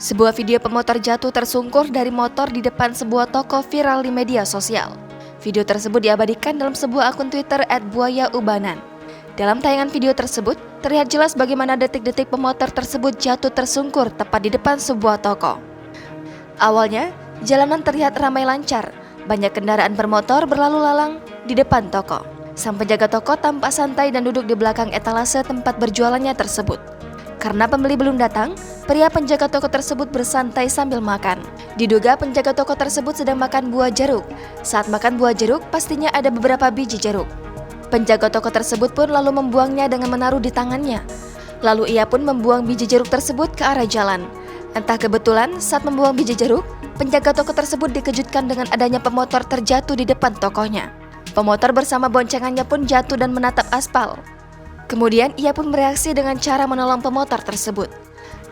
Sebuah video pemotor jatuh tersungkur dari motor di depan sebuah toko viral di media sosial. Video tersebut diabadikan dalam sebuah akun Twitter @buayaubanan. Dalam tayangan video tersebut, terlihat jelas bagaimana detik-detik pemotor tersebut jatuh tersungkur tepat di depan sebuah toko. Awalnya, jalanan terlihat ramai lancar, banyak kendaraan bermotor berlalu lalang di depan toko. Sang penjaga toko tampak santai dan duduk di belakang etalase tempat berjualannya tersebut. Karena pembeli belum datang, pria penjaga toko tersebut bersantai sambil makan. Diduga penjaga toko tersebut sedang makan buah jeruk. Saat makan buah jeruk, pastinya ada beberapa biji jeruk. Penjaga toko tersebut pun lalu membuangnya dengan menaruh di tangannya. Lalu ia pun membuang biji jeruk tersebut ke arah jalan. Entah kebetulan saat membuang biji jeruk, penjaga toko tersebut dikejutkan dengan adanya pemotor terjatuh di depan tokonya. Pemotor bersama boncengannya pun jatuh dan menatap aspal. Kemudian ia pun bereaksi dengan cara menolong pemotor tersebut.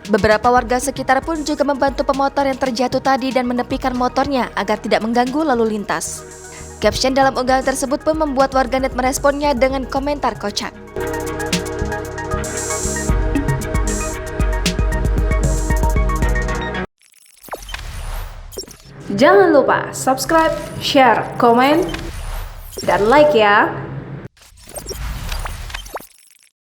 Beberapa warga sekitar pun juga membantu pemotor yang terjatuh tadi dan menepikan motornya agar tidak mengganggu lalu lintas. Caption dalam unggahan tersebut pun membuat warganet meresponnya dengan komentar kocak. Jangan lupa subscribe, share, komen, dan like ya!